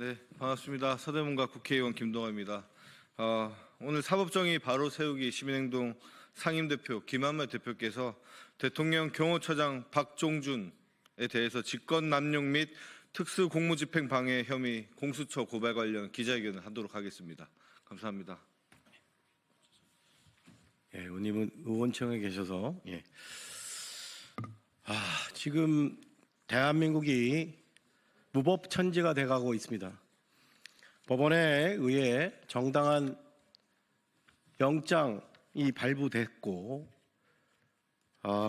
네, 반갑습니다. 서대문과 국회의원 김동환입니다. 오늘 사법정의 바로 세우기 시민행동 상임대표 김한말 대표께서 대통령 경호처장 박종준에 대해서 직권남용 및 특수공무집행 방해 혐의 공수처 고발 관련 기자회견을 하도록 하겠습니다. 감사합니다. 예, 의원님은 의원청에 계셔서 지금 대한민국이 무법천지가 돼가고 있습니다. 법원에 의해 정당한 영장이 발부됐고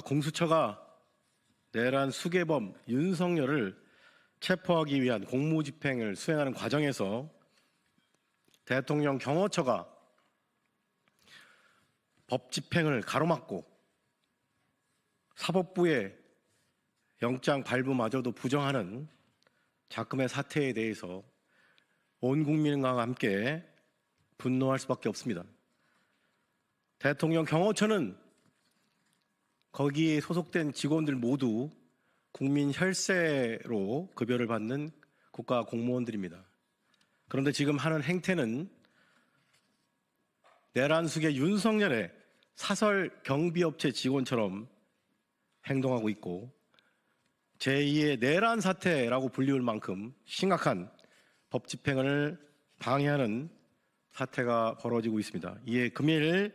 공수처가 내란 수괴범 윤석열을 체포하기 위한 공무집행을 수행하는 과정에서 대통령 경호처가 법집행을 가로막고 사법부의 영장 발부마저도 부정하는 작금의 사태에 대해서 온 국민과 함께 분노할 수밖에 없습니다. 대통령 경호처는 거기에 소속된 직원들 모두 국민 혈세로 급여를 받는 국가 공무원들입니다. 그런데 지금 하는 행태는 내란숙의 윤석열의 사설 경비업체 직원처럼 행동하고 있고 제2의 내란 사태라고 불리울 만큼 심각한 법 집행을 방해하는 사태가 벌어지고 있습니다. 이에 금일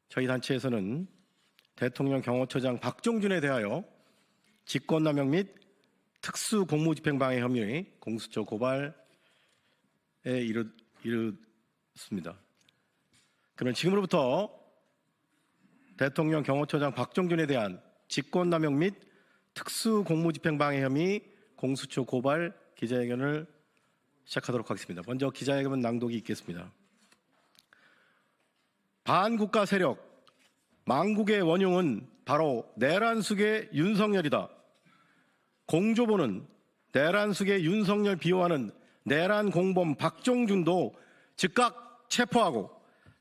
저희 단체에서는 대통령 경호처장 박종준에 대하여 직권남용 및 특수공무집행 방해 혐의 공수처 고발에 이르습니다. 그러면 지금으로부터 대통령 경호처장 박종준에 대한 직권남용 및 특수공무집행 방해 혐의 공수처 고발 기자회견을 시작하도록 하겠습니다. 먼저 기자회견 낭독이 있겠습니다. 반국가 세력 망국의 원흉은 바로 내란숙의 윤석열이다. 공조보는 내란숙의 윤석열 비호하는 내란 공범 박종준도 즉각 체포하고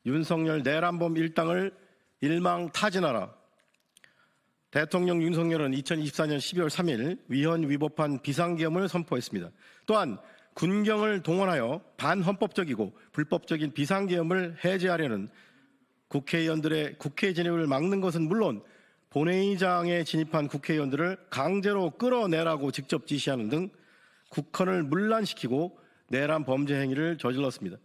윤석열 내란범 일당을 일망타진하라. 대통령 윤석열은 2024년 12월 3일 위헌 위법한 비상계엄을 선포했습니다. 또한 군경을 동원하여 반헌법적이고 불법적인 비상계엄을 해제하려는 국회의원들의 국회 진입을 막는 것은 물론 본회의장에 진입한 국회의원들을 강제로 끌어내라고 직접 지시하는 등 국헌을 문란시키고 내란 범죄 행위를 저질렀습니다.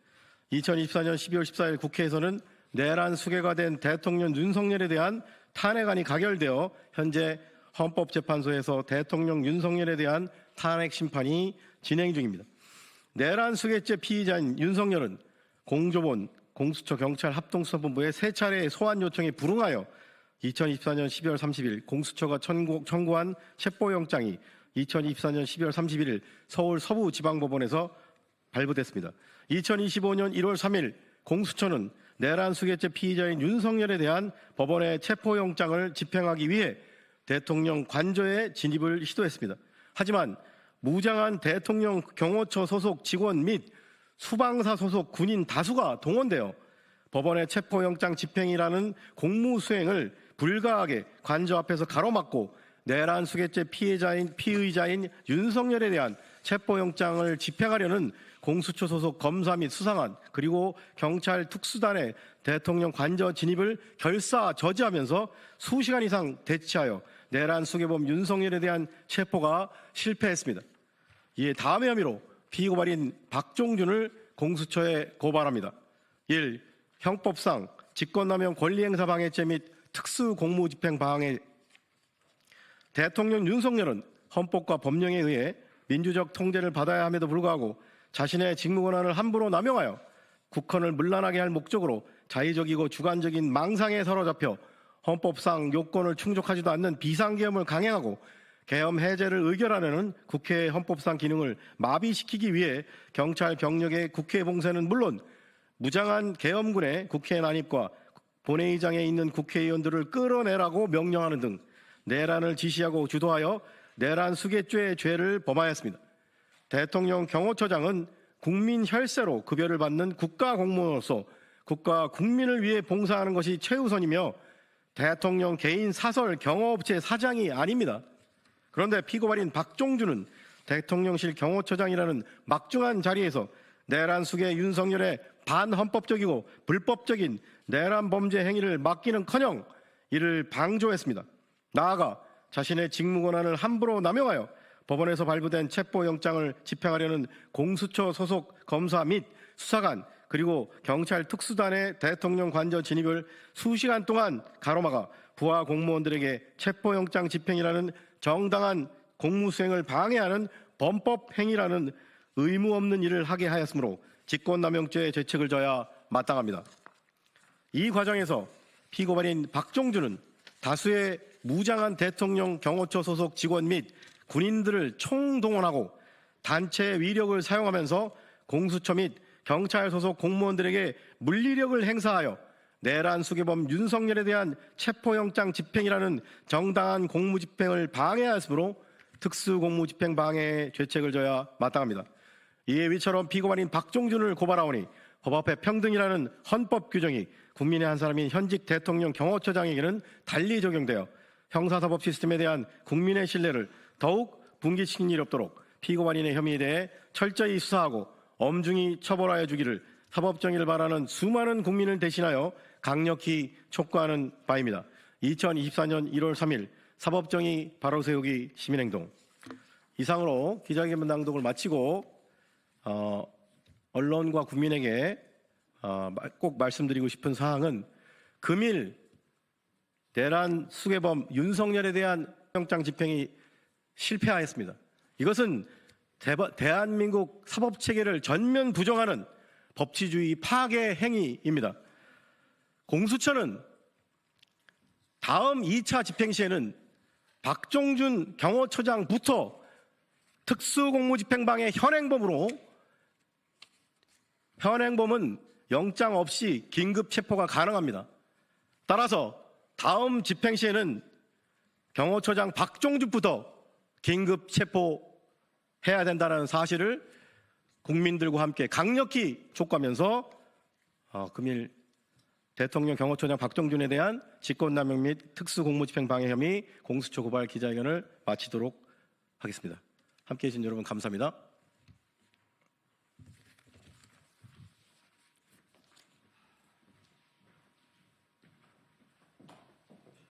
2024년 12월 14일 국회에서는 내란 수괴가 된 대통령 윤석열에 대한 탄핵안이 가결되어 현재 헌법재판소에서 대통령 윤석열에 대한 탄핵 심판이 진행 중입니다. 내란 수괴죄 피의자인 윤석열은 공조본 공수처 경찰 합동수사본부의 세 차례의 소환 요청에 불응하여 2024년 12월 30일 공수처가 청구한 체포영장이 2024년 12월 31일 서울 서부지방법원에서 발부됐습니다. 2025년 1월 3일 공수처는 내란 수괴죄 피의자인 윤석열에 대한 법원의 체포영장을 집행하기 위해 대통령 관저에 진입을 시도했습니다. 하지만 무장한 대통령 경호처 소속 직원 및 수방사 소속 군인 다수가 동원되어 법원의 체포영장 집행이라는 공무수행을 불가하게 관저 앞에서 가로막고 내란 수괴죄 피의자인 윤석열에 대한 체포영장을 집행하려는 공수처 소속 검사 및 수사관 그리고 경찰 특수단의 대통령 관저 진입을 결사 저지하면서 수시간 이상 대치하여 내란 수괴범 윤석열에 대한 체포가 실패했습니다. 이에 다음의 혐의로 피고발인 박종준을 공수처에 고발합니다. 1. 형법상 직권남용 권리행사 방해죄 및 특수공무집행 방해. 대통령 윤석열은 헌법과 법령에 의해 민주적 통제를 받아야 함에도 불구하고 자신의 직무권한을 함부로 남용하여 국헌을 문란하게 할 목적으로 자의적이고 주관적인 망상에 사로잡혀 헌법상 요건을 충족하지도 않는 비상계엄을 강행하고 계엄 해제를 의결하려는 국회의 헌법상 기능을 마비시키기 위해 경찰 병력의 국회 봉쇄는 물론 무장한 계엄군의 국회 난입과 본회의장에 있는 국회의원들을 끌어내라고 명령하는 등 내란을 지시하고 주도하여 내란 수괴죄의 죄를 범하였습니다. 대통령 경호처장은 국민 혈세로 급여를 받는 국가공무원으로서 국가 국민을 위해 봉사하는 것이 최우선이며 대통령 개인 사설 경호업체 사장이 아닙니다. 그런데 피고발인 박종준은 대통령실 경호처장이라는 막중한 자리에서 내란 수계 윤석열의 반헌법적이고 불법적인 내란 범죄 행위를 막기는커녕 이를 방조했습니다. 나아가 자신의 직무 권한을 함부로 남용하여 법원에서 발부된 체포영장을 집행하려는 공수처 소속 검사 및 수사관 그리고 경찰 특수단의 대통령 관저 진입을 수시간 동안 가로막아 부하 공무원들에게 체포영장 집행이라는 정당한 공무수행을 방해하는 범법 행위라는 의무 없는 일을 하게 하였으므로 직권남용죄의 죄책을 져야 마땅합니다. 이 과정에서 피고발인 박종준은 다수의 무장한 대통령 경호처 소속 직원 및 군인들을 총동원하고 단체의 위력을 사용하면서 공수처 및 경찰 소속 공무원들에게 물리력을 행사하여 내란 수괴범 윤석열에 대한 체포영장 집행이라는 정당한 공무집행을 방해하였으므로 특수공무집행 방해의 죄책을 져야 마땅합니다. 이에 위처럼 피고발인 박종준을 고발하오니 법 앞에 평등이라는 헌법 규정이 국민의 한 사람인 현직 대통령 경호처장에게는 달리 적용되어 형사사법 시스템에 대한 국민의 신뢰를 더욱 붕괴시킨 일이 없도록 피고발인의 혐의에 대해 철저히 수사하고 엄중히 처벌하여 주기를 사법정의를 바라는 수많은 국민을 대신하여 강력히 촉구하는 바입니다. 2024년 1월 3일 사법정의 바로세우기 시민행동. 이상으로 기자회견 낭독을 마치고 언론과 국민에게 꼭 말씀드리고 싶은 사항은 금일 내란 수괴범 윤석열에 대한 영장 집행이 실패하였습니다. 이것은 대한민국 사법체계를 전면 부정하는 법치주의 파괴 행위입니다. 공수처는 다음 2차 집행 시에는 박종준 경호처장부터 특수공무집행방해 현행범으로 현행범은 영장 없이 긴급 체포가 가능합니다. 따라서 다음 집행 시에는 경호처장 박종준부터 긴급 체포해야 된다는 사실을 국민들과 함께 강력히 촉구하면서 금일 대통령 경호처장 박종준에 대한 직권남용 및 특수공무집행 방해 혐의 공수처 고발 기자회견을 마치도록 하겠습니다. 함께해 주신 여러분 감사합니다.